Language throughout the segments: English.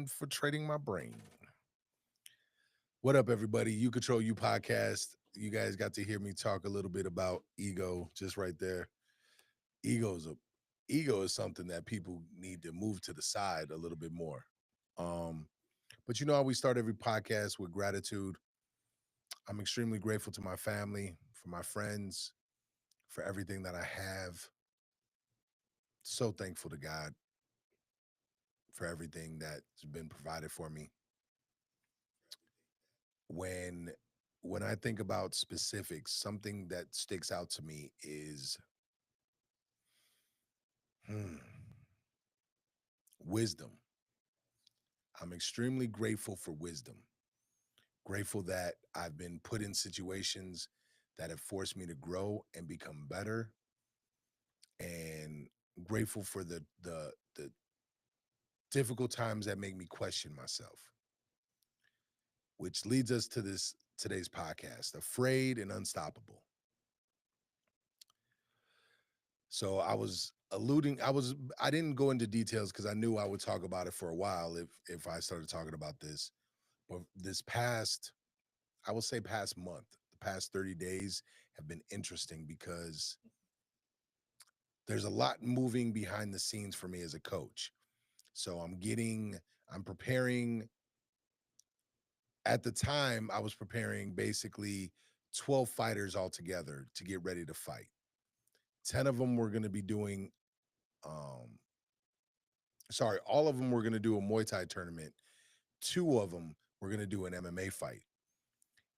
infiltrating my brain. What up, everybody? You Control You podcast. You guys got to hear me talk a little bit about ego just right there. Ego is a ego is something that people need to move to the side a little bit more. Um, but you know how we start every podcast with gratitude. I'm extremely grateful to my family, for my friends, for everything that I have. So thankful to God for everything that's been provided for me. when when I think about specifics, something that sticks out to me is hmm, wisdom. I'm extremely grateful for wisdom. Grateful that I've been put in situations that have forced me to grow and become better, and grateful for the difficult times that make me question myself. Which leads us to this today's podcast, Afraid and Unstoppable. So I didn't go into details because I knew I would talk about it for a while if I started talking about this. But this past, I will say past month, the past 30 days have been interesting because there's a lot moving behind the scenes for me as a coach. So I'm preparing. At the time, I was preparing basically 12 fighters altogether to get ready to fight. 10 of them were going to be doing um sorry, all of them were going to do a Muay Thai tournament. Two of them were going to do an MMA fight.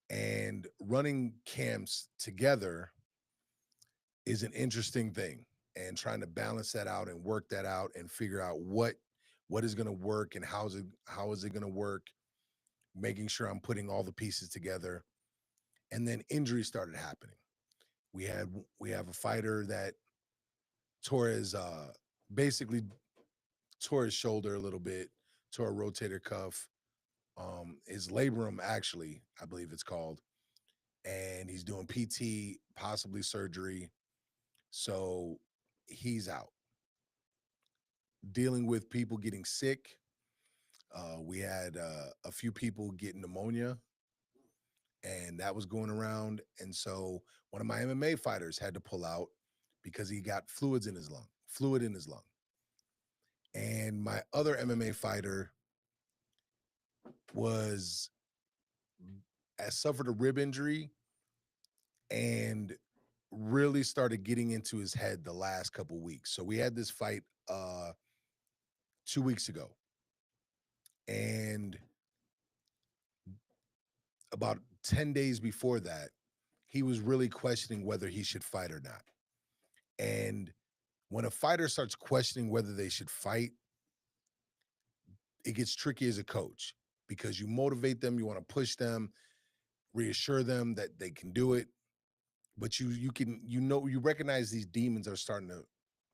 And running camps together is an interesting thing. And trying to balance that out and work that out and figure out what is going to work and how is it going to work, making sure I'm putting all the pieces together. And then injuries started happening. We have a fighter that tore his basically tore his shoulder a little bit, tore a rotator cuff, his labrum, actually, I believe it's called, and he's doing PT, possibly surgery. So he's out. Dealing with people getting sick. We had a few people get pneumonia, and that was going around. And so one of my MMA fighters had to pull out because he got fluid in his lung. And my other MMA fighter was suffered a rib injury and really started getting into his head the last couple weeks. So we had this fight 2 weeks ago, and about 10 days before that, he was really questioning whether he should fight or not. And when a fighter starts questioning whether they should fight, it gets tricky as a coach because you motivate them, you want to push them, reassure them that they can do it, but you recognize these demons are starting to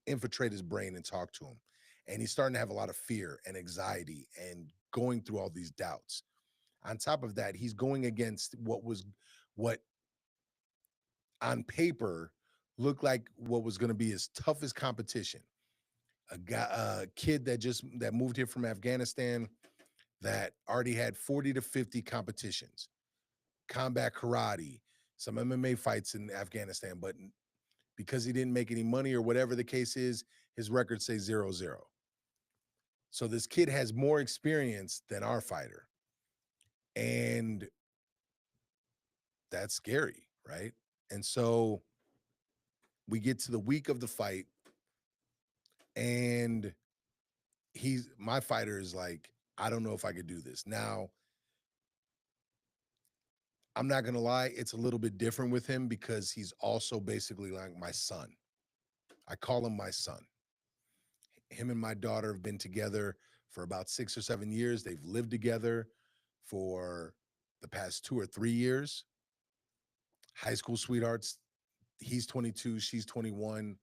infiltrate his brain and talk to him. And he's starting to have a lot of fear and anxiety and going through all these doubts. On top of that, he's going against what on paper looked like what was going to be his toughest competition. A kid that moved here from Afghanistan that already had 40 to 50 competitions, combat karate, some MMA fights in Afghanistan, but because he didn't make any money or whatever the case is, his record says 0-0. So this kid has more experience than our fighter. And that's scary, right? And so we get to the week of the fight, and my fighter is like, I don't know if I could do this. Now, I'm not gonna lie, it's a little bit different with him because he's also basically like my son. I call him my son. Him and my daughter have been together for about 6 or 7 years. They've lived together for the past 2 or 3 years. High school sweethearts. He's 22, she's 21.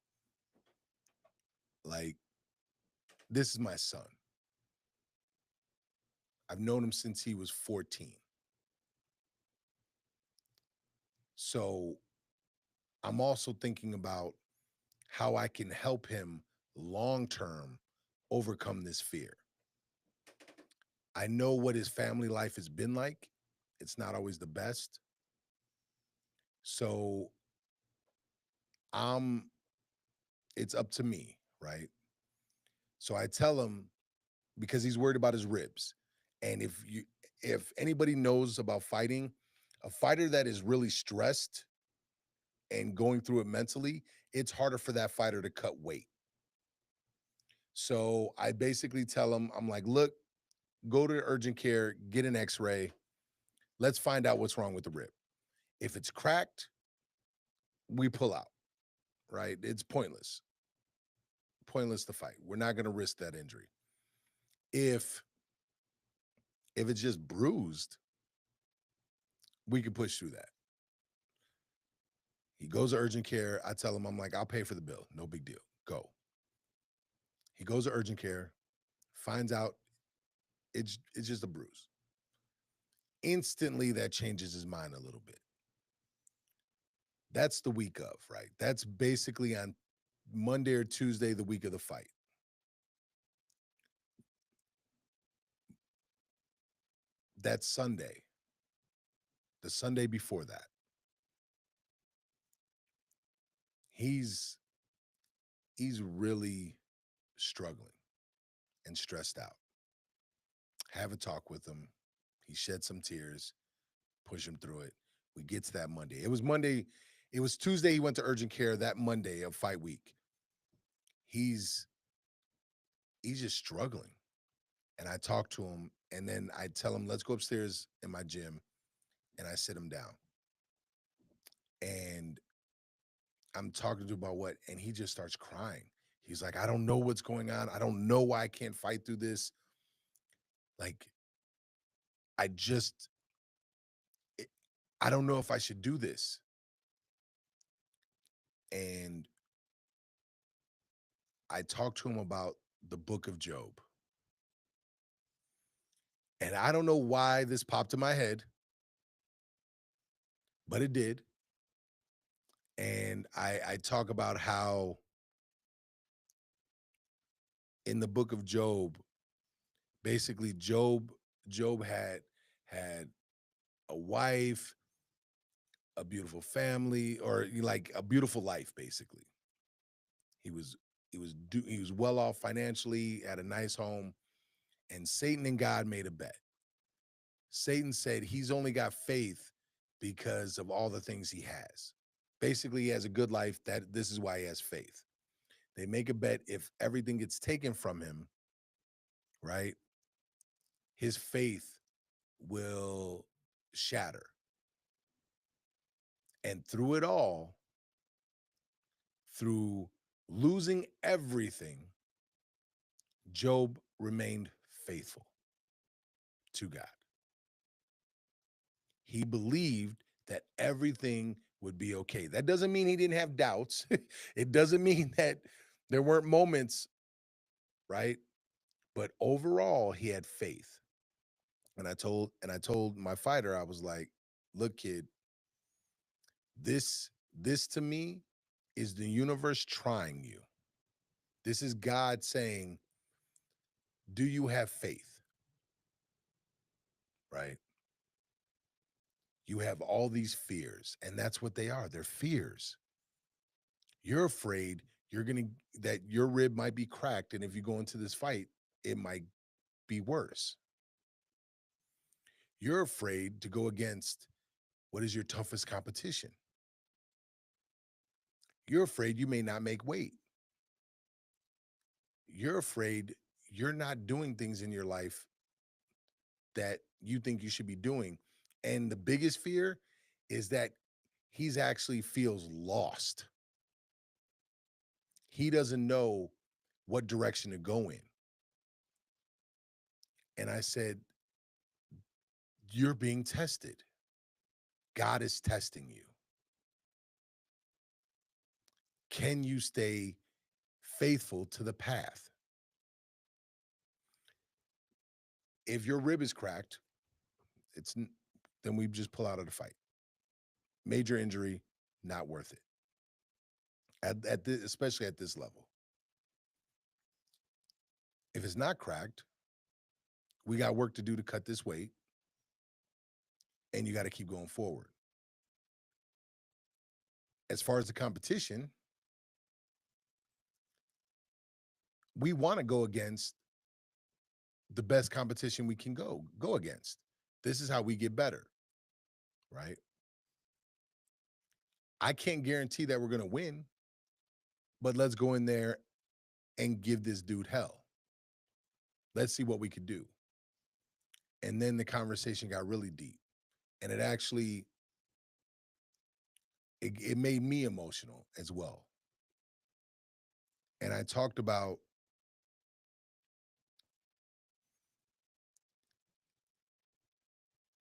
Like, this is my son. I've known him since he was 14. So I'm also thinking about how I can help him long term overcome this fear. I know what his family life has been like. It's not always the best. So I'm it's up to me, right? So I tell him because he's worried about his ribs. And if anybody knows about fighting, a fighter that is really stressed and going through it mentally, it's harder for that fighter to cut weight. So I basically tell him, I'm like, look, go to urgent care, get an x-ray. Let's find out what's wrong with the rib. If it's cracked, we pull out, right? It's pointless to fight. We're not going to risk that injury. If it's just bruised, we can push through that. He goes to urgent care. I tell him, I'm like, I'll pay for the bill. No big deal. Go. He goes to urgent care, finds out it's just a bruise. Instantly, that changes his mind a little bit. That's the week of, right? That's basically on Monday or Tuesday, the week of the fight. That's Sunday. The Sunday before that, he's really struggling and stressed out. Have a talk with him. He shed some tears, push him through it. We get to that Monday. It was Monday. It was Tuesday. He went to urgent care that Monday of fight week. He's just struggling. And I talk to him and then I tell him, let's go upstairs in my gym. And I sit him down. And I'm talking to him about what, and he just starts crying. He's like, I don't know what's going on. I don't know why I can't fight through this. Like, I just, it- I don't know if I should do this. And I talked to him about the book of Job. And I don't know why this popped in my head, but it did. And I talk about how in the book of Job, basically Job had a wife, a beautiful family, or like a beautiful life. Basically, he was he was well off financially, had a nice home, and Satan and God made a bet. Satan said he's only got faith because of all the things he has. Basically, he has a good life. That this is why he has faith. They make a bet if everything gets taken from him, right? His faith will shatter. And through it all, through losing everything, Job remained faithful to God. He believed that everything would be okay. That doesn't mean he didn't have doubts. It doesn't mean that there weren't moments, right? But overall, he had faith. And I told my fighter, I was like, look, kid, this to me is the universe trying you. This is God saying, do you have faith? Right? You have all these fears, and that's what they are. They're fears. You're afraid you're gonna that your rib might be cracked, and if you go into this fight, it might be worse. You're afraid to go against what is your toughest competition. You're afraid you may not make weight. You're afraid you're not doing things in your life that you think you should be doing. And the biggest fear is that he's actually feels lost. He doesn't know what direction to go in. And I said, you're being tested. God is testing you. Can you stay faithful to the path? If your rib is cracked, then we just pull out of the fight. Major injury, not worth it. At this, especially at this level. If it's not cracked, We got work to do to cut this weight, and you got to keep going forward. As far as the competition, we want to go against the best competition we can go against. This is how we get better, right? I can't guarantee that we're going to win, but let's go in there and give this dude hell. Let's see what we could do. And then the conversation got really deep, and it actually it made me emotional as well. And I talked about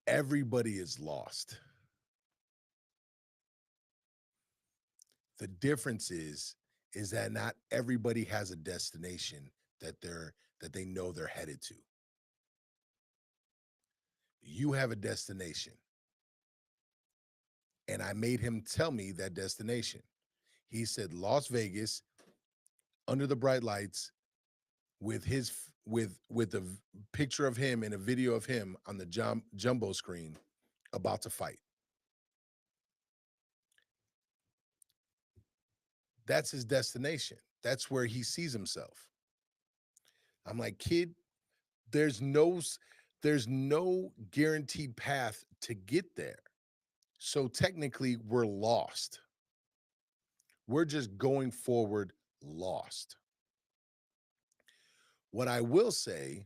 everybody is lost. The difference is that not everybody has a destination that they know they're headed to. You have a destination. And I made him tell me that destination. He said Las Vegas under the bright lights with with a picture of him and a video of him on the jumbo screen about to fight. That's his destination. That's where he sees himself. I'm like, kid, there's no there's no guaranteed path to get there. So technically we're lost. We're just going forward lost. What I will say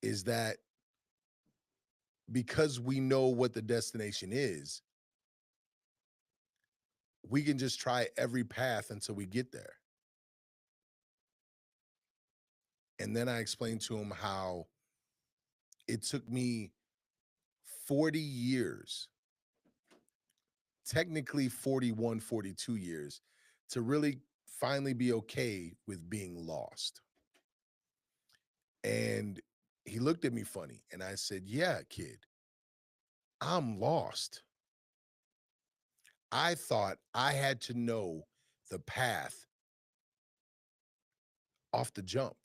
is that because we know what the destination is, we can just try every path until we get there. And then I explained to him how it took me 40 years, technically 41, 42 years, to really finally be okay with being lost. And he looked at me funny and I said, yeah, kid, I'm lost. I thought I had to know the path off the jump.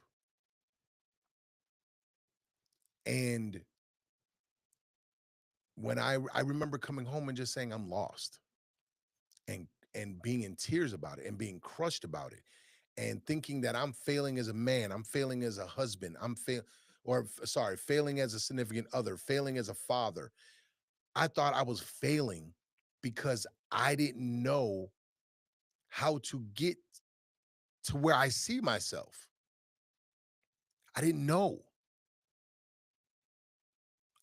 And when I remember coming home and just saying I'm lost and being in tears about it and being crushed about it and thinking that I'm failing as a man, I'm failing as a husband, failing as a significant other, failing as a father. I thought I was failing because I didn't know how to get to where I see myself. I didn't know.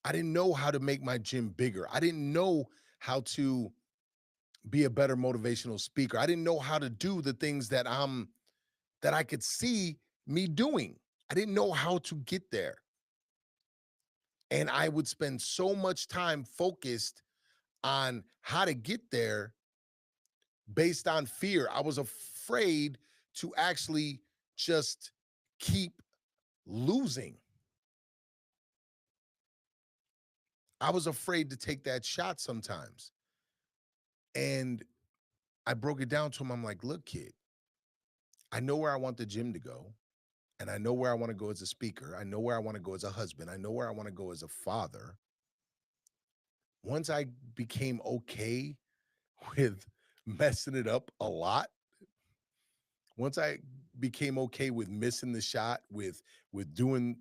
I didn't know how to make my gym bigger. I didn't know how to be a better motivational speaker. I didn't know how to do the things that I could see me doing. I didn't know how to get there. And I would spend so much time focused on how to get there based on fear. I was afraid to actually just keep losing. I was afraid to take that shot sometimes. And I broke it down to him. I'm like, look, kid, I know where I want the gym to go. And I know where I want to go as a speaker. I know where I want to go as a husband. I know where I want to go as a father. Once I became okay with messing it up a lot, once I became okay with missing the shot, with doing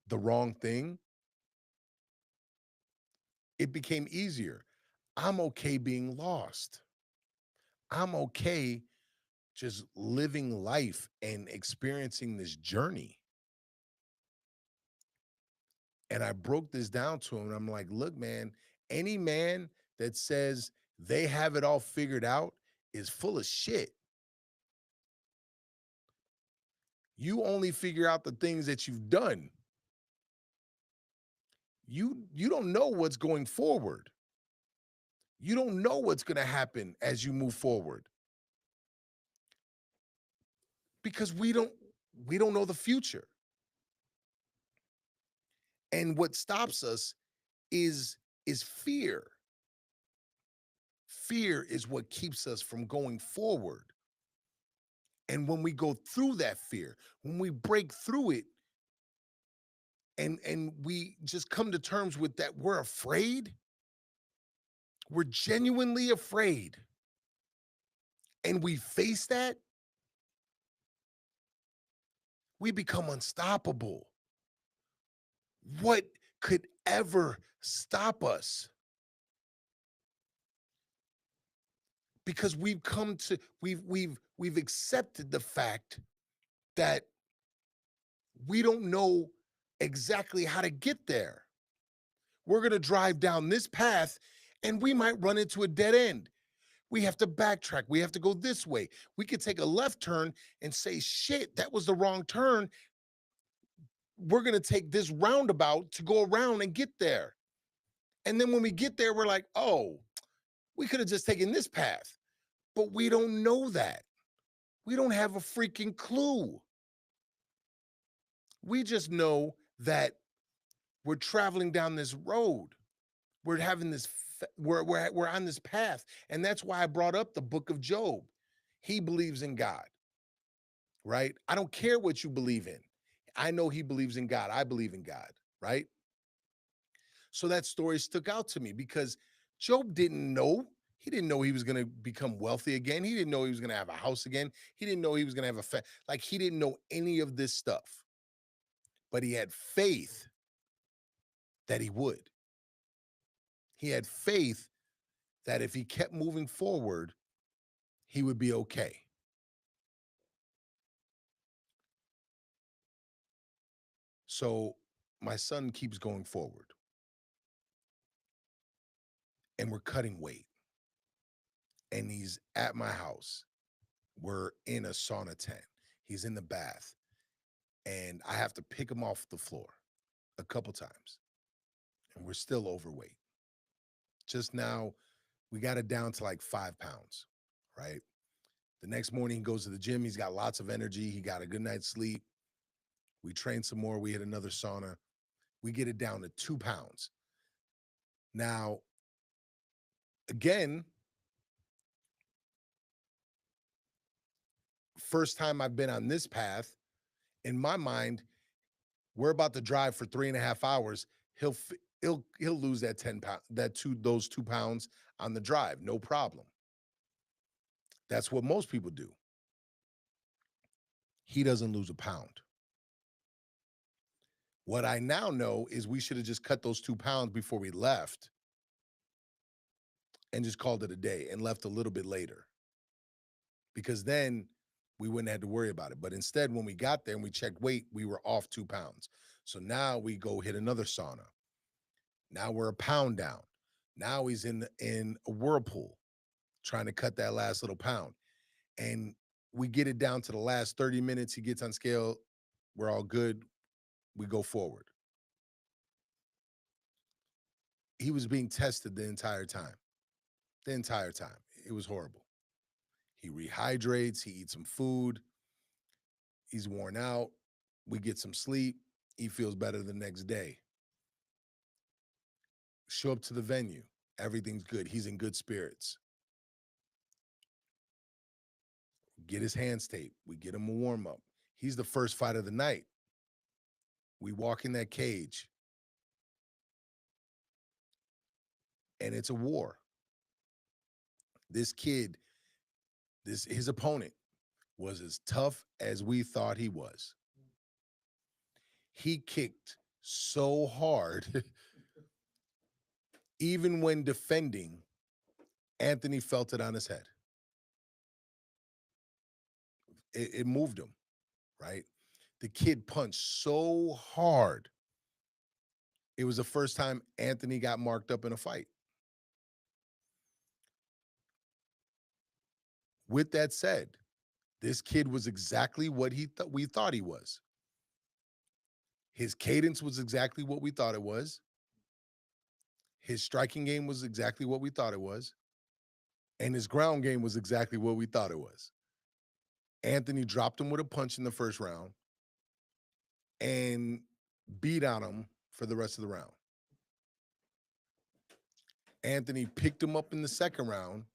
the wrong thing, it became easier. I'm okay being lost. I'm okay just living life and experiencing this journey. And I broke this down to him. And I'm like, look, man, any man that says they have it all figured out is full of shit. You only figure out the things that you've done. You don't know what's going forward. You don't know what's going to happen as you move forward because we don't know the future. And what stops us is is fear. Fear is what keeps us from going forward. And when we go through that fear, when we break through it, and we just come to terms with that we're afraid, we're genuinely afraid, and we face that, we become unstoppable. What could ever stop us? Because we've accepted the fact that we don't know exactly how to get there. We're going to drive down this path and we might run into a dead end. We have to backtrack. We have to go this way. We could take a left turn and say, shit, that was the wrong turn. We're going to take this roundabout to go around and get there. And then when we get there, we're like, oh, we could have just taken this path. But we don't know that. We don't have a freaking clue. We just know that we're traveling down this road. We're having this, we're on this path. And that's why I brought up the book of Job. He believes in God, right? I don't care what you believe in. I know he believes in God. I believe in God, right? So that story stuck out to me because Job didn't know. He didn't know he was going to become wealthy again. He didn't know he was going to have a house again. He didn't know he was going to have like he didn't know any of this stuff. But he had faith that he would. He had faith that if he kept moving forward, he would be okay. So my son keeps going forward and we're cutting weight. And he's at my house. We're in a sauna tent. He's in the bath. And I have to pick him off the floor a couple times. And we're still overweight. Just now, we got it down to like 5 pounds, right? The next morning, he goes to the gym. He's got lots of energy. He got a good night's sleep. We train some more. We hit another sauna. We get it down to 2 pounds. Now, again, first time I've been on this path, in my mind, we're about to drive for 3.5 hours. He'll lose that 10 pounds, those 2 pounds on the drive, no problem. That's what most people do. He doesn't lose a pound. What I now know is we should have just cut those 2 pounds before we left and just called it a day and left a little bit later. Because then we wouldn't have to worry about it. But instead, when we got there and we checked weight, we were off 2 pounds. So now we go hit another sauna. Now we're a pound down. Now he's in a whirlpool trying to cut that last little pound. And we get it down to the last 30 minutes. He gets on scale. We're all good. We go forward. He was being tested the entire time. The entire time. It was horrible. He rehydrates. He eats some food. He's worn out. We get some sleep. He feels better the next day. Show up to the venue. Everything's good. He's in good spirits. Get his hands taped. We get him a warm up. He's the first fight of the night. We walk in that cage. And it's a war. This kid, his opponent was as tough as we thought he was. He kicked so hard, even when defending, Anthony felt it on his head. It moved him, right? The kid punched so hard. It was the first time Anthony got marked up in a fight. With that said, this kid was exactly what we thought he was. His cadence was exactly what we thought it was. His striking game was exactly what we thought it was. And his ground game was exactly what we thought it was. Anthony dropped him with a punch in the first round and beat on him for the rest of the round. Anthony picked him up in the second round,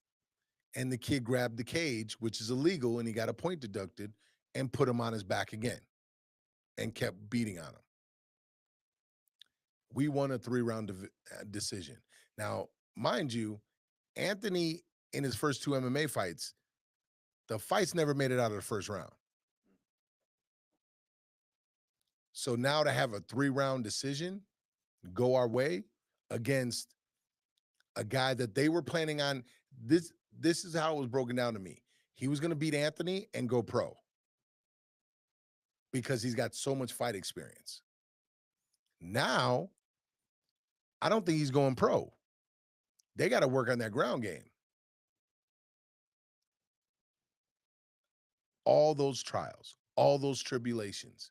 and the kid grabbed the cage, which is illegal, and he got a point deducted, and put him on his back again and kept beating on him. We won a 3 round decision. Now, mind you, Anthony in his first 2 MMA fights, the fights never made it out of the first round. So now to have a 3 round decision go our way against a guy that they were planning on, this is how it was broken down to me. He was going to beat Anthony and go pro because he's got so much fight experience. Now, I don't think he's going pro. They got to work on that ground game. All those trials, all those tribulations,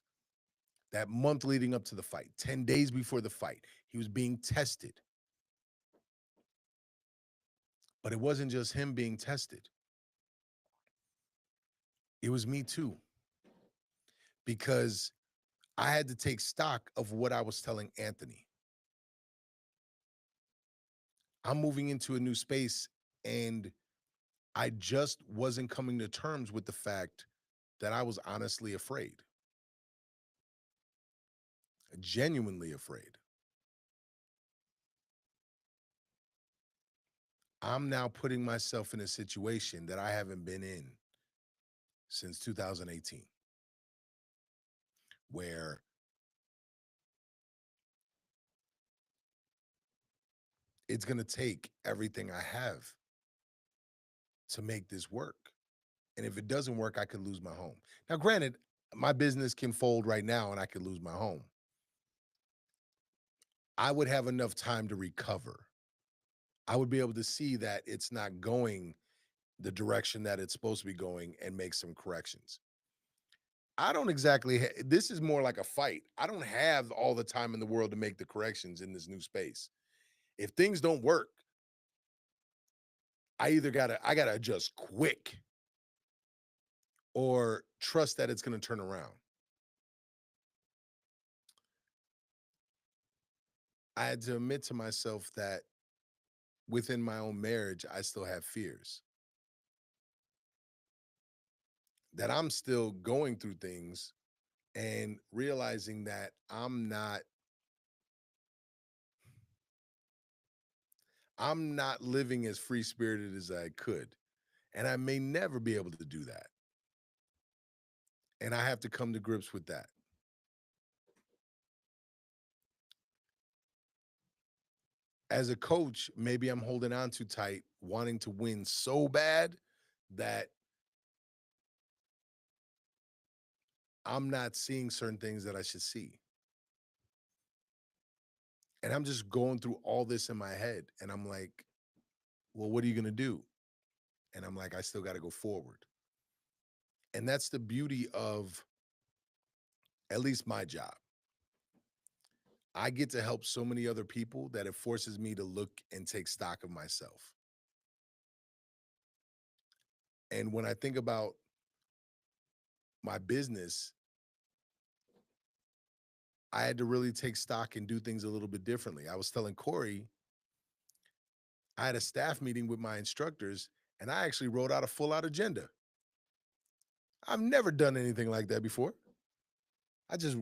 that month leading up to the fight, 10 days before the fight, he was being tested. But it wasn't just him being tested. It was me too. Because I had to take stock of what I was telling Anthony. I'm moving into a new space and I just wasn't coming to terms with the fact that I was honestly afraid, genuinely afraid. I'm now putting myself in a situation that I haven't been in since 2018, where it's going to take everything I have to make this work. And if it doesn't work, I could lose my home. Now, granted, my business can fold right now and I could lose my home. I would have enough time to recover. I would be able to see that it's not going the direction that it's supposed to be going and make some corrections. I don't exactly, this is more like a fight. I don't have all the time in the world to make the corrections in this new space. If things don't work, I gotta adjust quick or trust that it's going to turn around. I had to admit to myself that within my own marriage, I still have fears, that I'm still going through things and realizing that I'm not living as free spirited as I could. And I may never be able to do that. And I have to come to grips with that. As a coach, maybe I'm holding on too tight, wanting to win so bad that I'm not seeing certain things that I should see. And I'm just going through all this in my head. And I'm like, well, what are you going to do? And I'm like, I still got to go forward. And that's the beauty of at least my job. I get to help so many other people that it forces me to look and take stock of myself. And when I think about my business, I had to really take stock and do things a little bit differently. I was telling Corey, I had a staff meeting with my instructors, and I actually wrote out a full out agenda. I've never done anything like that before. I just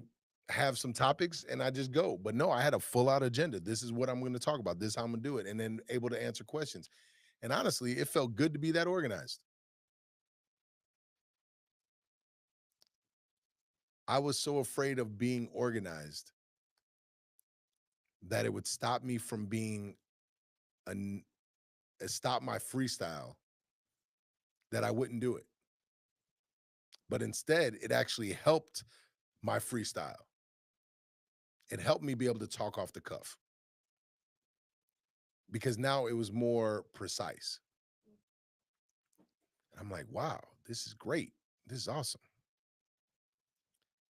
have some topics and I just go. But no, I had a full out agenda. This is what I'm going to talk about. This is how I'm going to do it. And then able to answer questions. And honestly, it felt good to be that organized. I was so afraid of being organized that it would stop me from being a stop my freestyle, that I wouldn't do it. But instead, it actually helped my freestyle. It helped me be able to talk off the cuff because now it was more precise. I'm like, wow, this is great. This is awesome.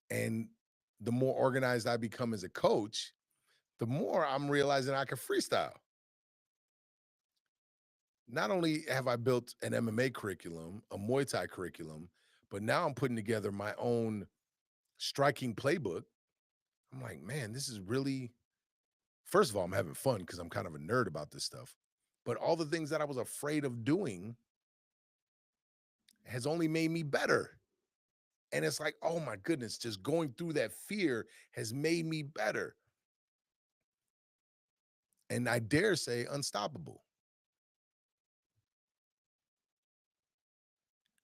And the more organized I become as a coach, the more I'm realizing I can freestyle. Not only have I built an MMA curriculum, a Muay Thai curriculum, but now I'm putting together my own striking playbook. I'm like, man, this is really, first of all, I'm having fun because I'm kind of a nerd about this stuff. But all the things that I was afraid of doing has only made me better. And it's like, oh my goodness, just going through that fear has made me better. and I dare say unstoppable.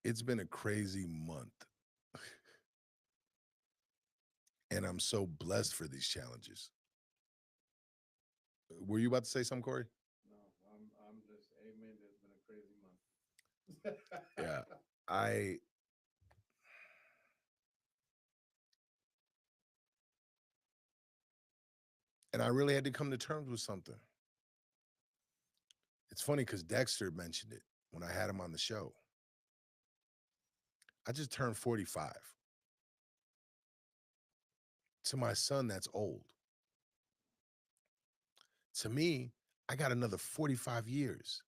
It's been a crazy month, and I'm so blessed for these challenges. Were you about to say something, Corey? No, I'm just amen. It's been a crazy month. Yeah. I and I really had to come to terms with something. It's funny because Dexter mentioned it when I had him on the show. I just turned 45. To my son, that's old. To me, I got another 45 years.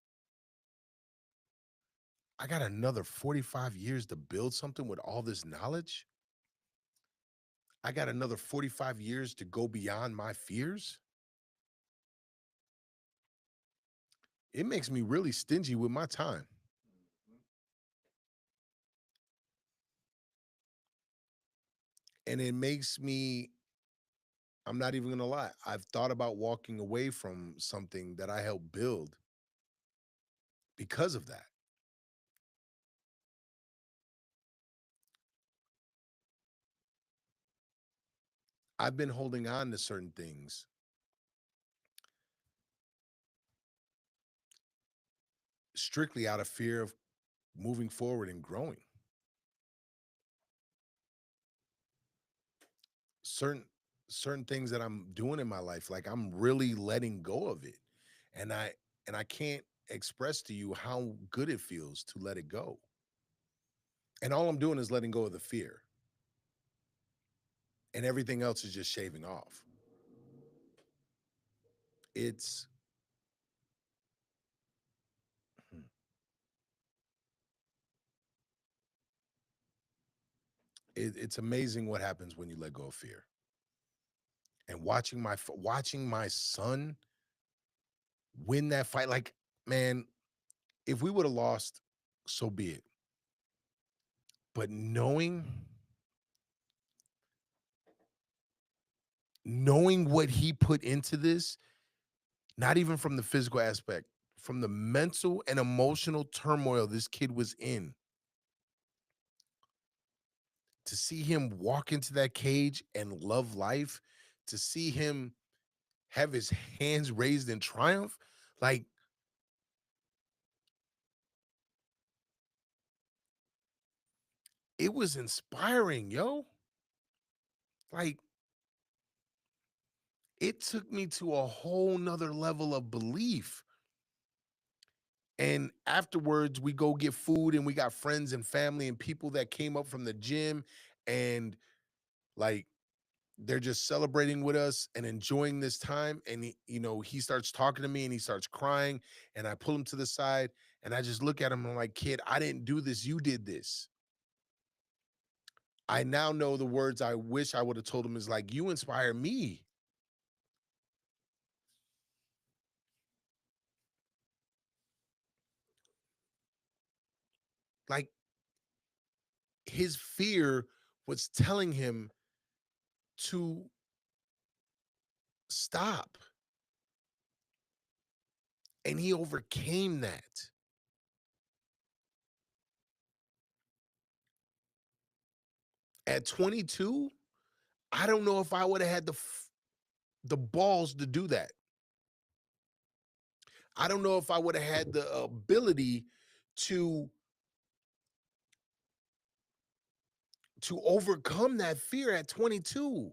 I got another 45 years to build something with all this knowledge. I got another 45 years to go beyond my fears. It makes me really stingy with my time. Mhm. And it makes me, I'm not even going to lie, I've thought about walking away from something that I helped build because of that. I've been holding on to certain things strictly out of fear of moving forward and growing. Certain certain things that I'm doing in my life, like I'm really letting go of it. And I can't express to you how good it feels to let it go. And all I'm doing is letting go of the fear. And everything else is just shaving off. It's hmm, it's amazing what happens when you let go of fear. And watching my son win that fight, like, man, if we would have lost, so be it. But knowing what he put into this, not even from the physical aspect, from the mental and emotional turmoil this kid was in, to see him walk into that cage and love life, to see him have his hands raised in triumph, like it was inspiring, yo. Like it took me to a whole nother level of belief. And afterwards, we go get food and we got friends and family and people that came up from the gym and like they're just celebrating with us and enjoying this time. And he starts talking to me and he starts crying. And I pull him to the side and I just look at him and I'm like, kid, I didn't do this. You did this. I now know the words I wish I would have told him is like, you inspire me. Like his fear was telling him to stop. And he overcame that. At 22, I don't know if I would have had the balls to do that. I don't know if I would have had the ability to to overcome that fear at 22.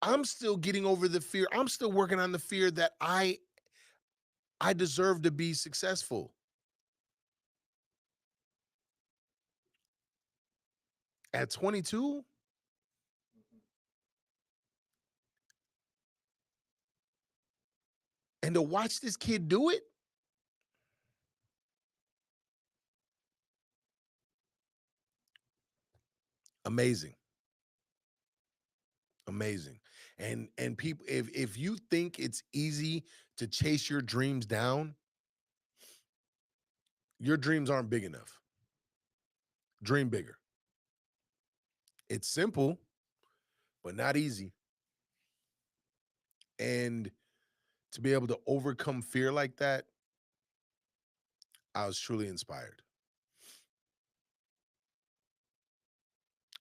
I'm still getting over the fear. I'm still working on the fear that I deserve to be successful at 22. Mhm. And to watch this kid do it, amazing. Amazing. And people, if you think it's easy to chase your dreams down, your dreams aren't big enough. Dream bigger. It's simple, but not easy. And to be able to overcome fear like that, I was truly inspired.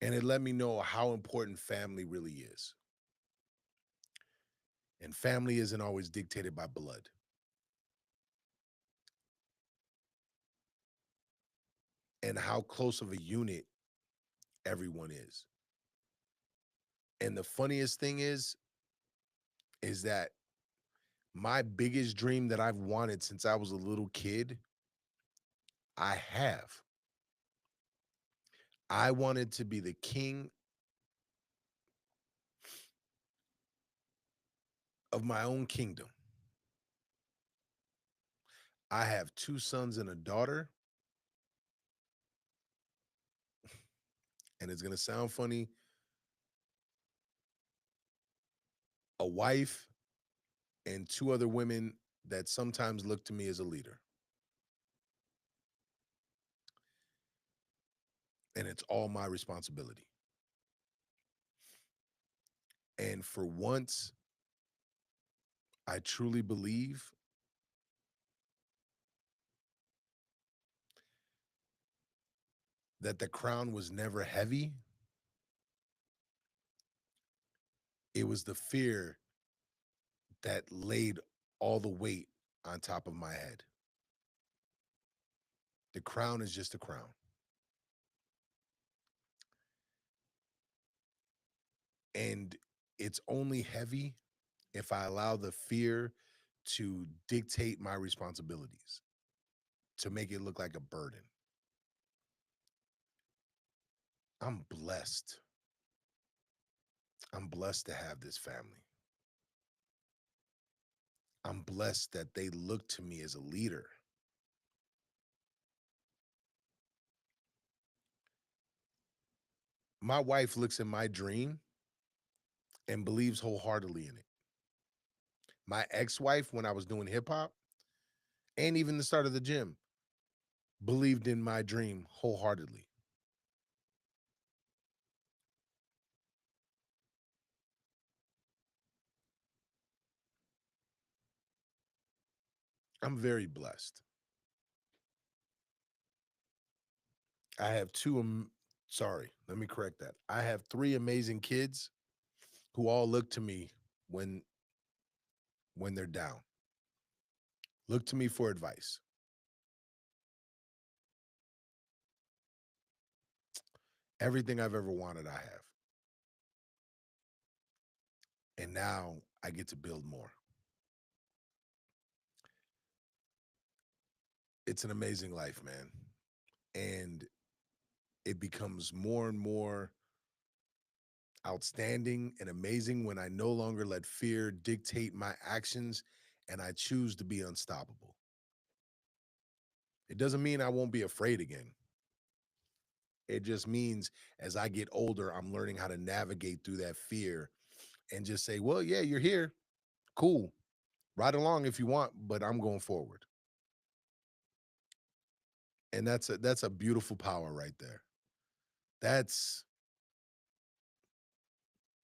And it let me know how important family really is. And family isn't always dictated by blood. And how close of a unit everyone is. And the funniest thing is that my biggest dream that I've wanted since I was a little kid, I have. I wanted to be the king of my own kingdom. I have two sons and a daughter, and it's going to sound funny, a wife and two other women that sometimes look to me as a leader. And it's all my responsibility. And for once, I truly believe that the crown was never heavy. It was the fear that laid all the weight on top of my head. The crown is just a crown. And it's only heavy if I allow the fear to dictate my responsibilities, to make it look like a burden. I'm blessed. I'm blessed to have this family. I'm blessed that they look to me as a leader. My wife looks at my dream and believes wholeheartedly in it. My ex wife, when I was doing hip hop and even the start of the gym, believed in my dream wholeheartedly. I'm very blessed. I have sorry, let me correct that. I have three amazing kids who all look to me when they're down. Look to me for advice. Everything I've ever wanted, I have. And now I get to build more. It's an amazing life, man. And it becomes more and more outstanding and amazing when I no longer let fear dictate my actions and I choose to be unstoppable. It doesn't mean I won't be afraid again. It just means as I get older, I'm learning how to navigate through that fear and just say, well, yeah, you're here. Cool. Ride along if you want, but I'm going forward. And that's a beautiful power right there. That's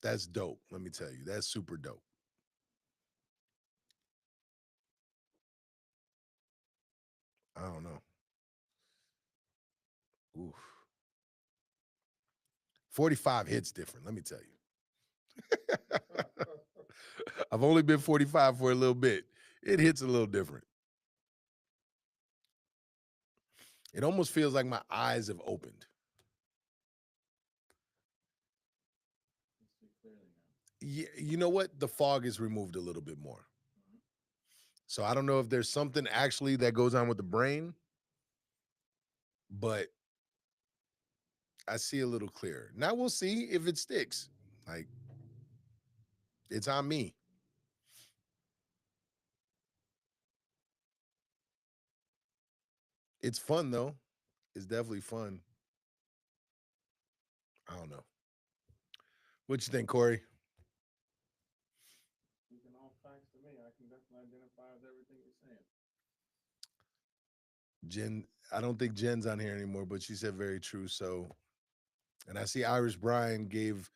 that's dope. Let me tell you, that's super dope. I don't know. Oof. 45 hits different. Let me tell you. I've only been 45 for a little bit. It hits a little different. It almost feels like my eyes have opened. You see clearly now. Yeah, you know what? The fog is removed a little bit more. So I don't know if there's something actually that goes on with the brain, but I see a little clearer. Now we'll see if it sticks. Like it's on me. It's fun though. It's definitely fun. I don't know. What you think, Corey? Speaking all facts to me, I can definitely identify with everything you're saying. Jen, I don't think Jen's on here anymore, but she said very true. So, and I see Irish Brian gave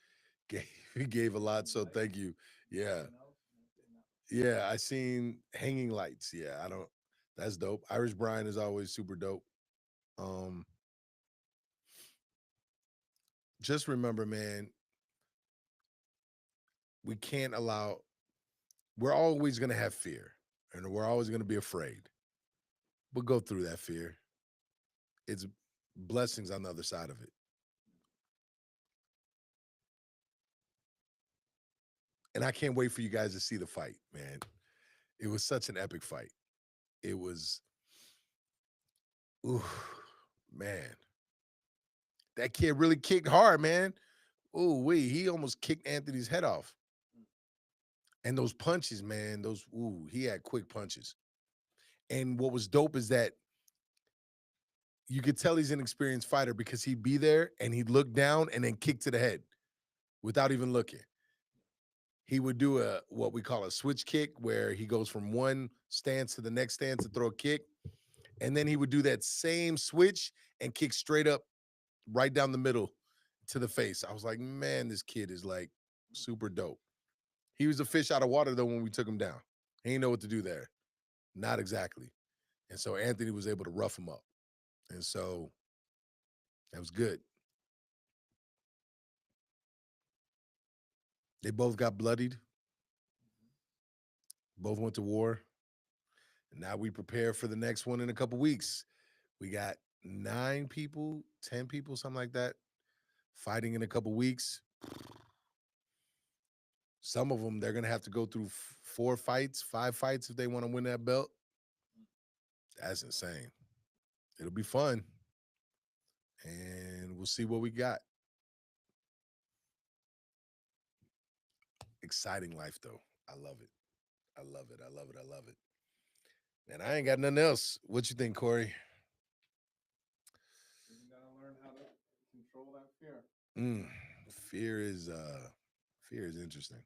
gave a lot. So thank you. Yeah. Anything else? Yeah, I seen Hanging Lights. Yeah, I don't. That's dope. Irish Brian is always super dope. Um, just remember, man, we can't allow. We're always gonna have fear, and we're always gonna be afraid. But go through that fear. It's blessings on the other side of it. And I can't wait for you guys to see the fight, man. It was such an epic fight. It was, ooh, man. That kid really kicked hard, man. Ooh, wee, he almost kicked Anthony's head off. And those punches, man, he had quick punches. And what was dope is that you could tell he's an experienced fighter because he'd be there and he'd look down and then kick to the head without even looking. He would do a what we call a switch kick where he goes from one stance to the next stance to throw a kick. And then he would do that same switch and kick straight up right down the middle to the face. I was like, man, this kid is like super dope. He was a fish out of water though when we took him down. He didn't know what to do there. Not exactly. And so Anthony was able to rough him up. And so that was good. They both got bloodied, both went to war. And now we prepare for the next one in a couple weeks. We got 9 people, 10 people, something like that, fighting in a couple weeks. Some of them, they're going to have to go through 4 fights, 5 fights if they want to win that belt. That's insane. It'll be fun. And we'll see what we got. Exciting life, though. I love it. I love it. I love it. I love it. And I ain't got nothing else. What you think, Corey? You gotta learn how to control that fear. Mm, fear is interesting.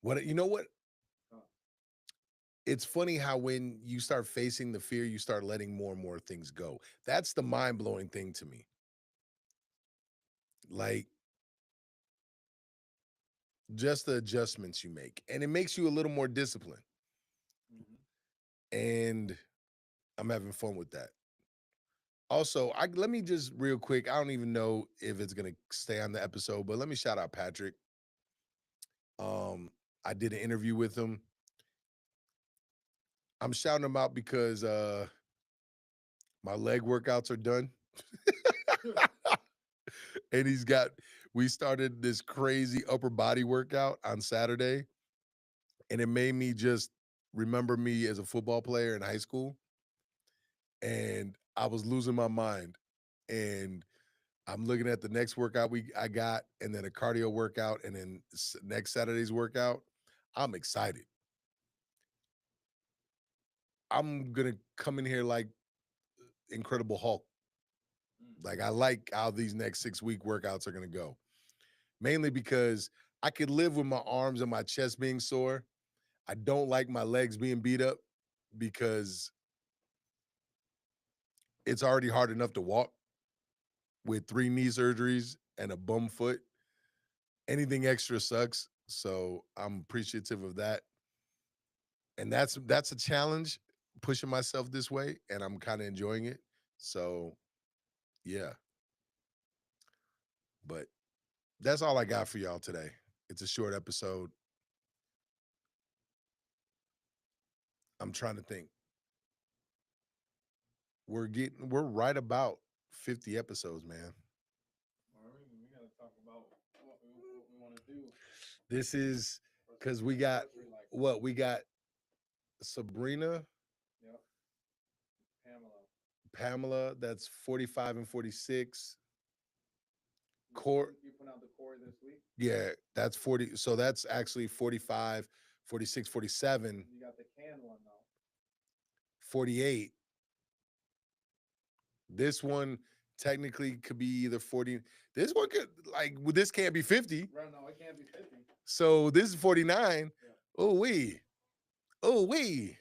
What you know what? Huh. It's funny how when you start facing the fear, you start letting more and more things go. That's the mind-blowing thing to me. Like just the adjustments you make. And it makes you a little more disciplined. And I'm having fun with that. Also, let me just real quick. I don't even know if it's gonna stay on the episode, but let me shout out Patrick. I did an interview with him. I'm shouting him out because my leg workouts are done. And we started this crazy upper body workout on Saturday. And it made me just remember me as a football player in high school. And I was losing my mind. And I'm looking at the next workout I got, and then a cardio workout, and then next Saturday's workout. I'm excited. I'm gonna come in here like Incredible Hulk. Like I like how these next 6-week workouts are gonna go. Mainly because I could live with my arms and my chest being sore. I don't like my legs being beat up because it's already hard enough to walk with 3 knee surgeries and a bum foot. Anything extra sucks. So I'm appreciative of that. And that's a challenge, pushing myself this way, and I'm kind of enjoying it. So yeah. But that's all I got for y'all today. It's a short episode. I'm trying to think. We're right about 50 episodes, man. We gotta talk about what we want to do. This is because we got we got Sabrina, Yep. Pamela. Pamela, that's 45 and 46. You put out the Corey this week. Yeah, that's 40. So that's actually 45, 46, 47, You got the canned one though. 48. This one technically could be either 40. This one could this can't be 50. Right, no, it can't be 50. So this is 49. Yeah. Oh wee. Oh wee.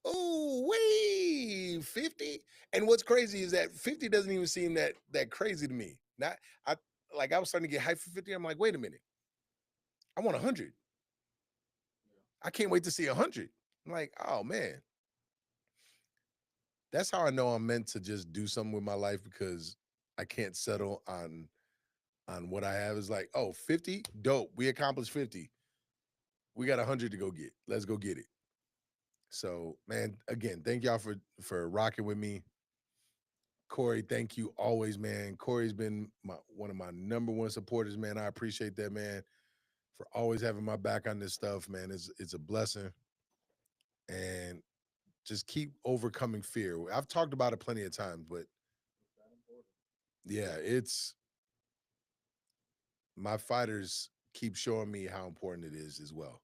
Oh wee. 50. And what's crazy is that 50 doesn't even seem that crazy to me. I was starting to get hyped for 50. I'm like, wait a minute. I want 100. I can't wait to see 100. I'm like, oh man, that's how I know I'm meant to just do something with my life because I can't settle on what I have. Is like, oh, 50, dope. We accomplished 50. We got 100 to go get. Let's go get it. So, man, again, thank y'all for rocking with me. Corey, thank you always, man. Corey's been one of my number one supporters, man. I appreciate that, man, for always having my back on this stuff, man. It's a blessing. And just keep overcoming fear. I've talked about it plenty of times, but That important. yeah, it's my fighters keep showing me how important it is as well.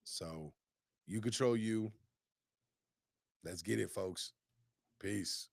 So you control you. Let's get it, folks. Peace.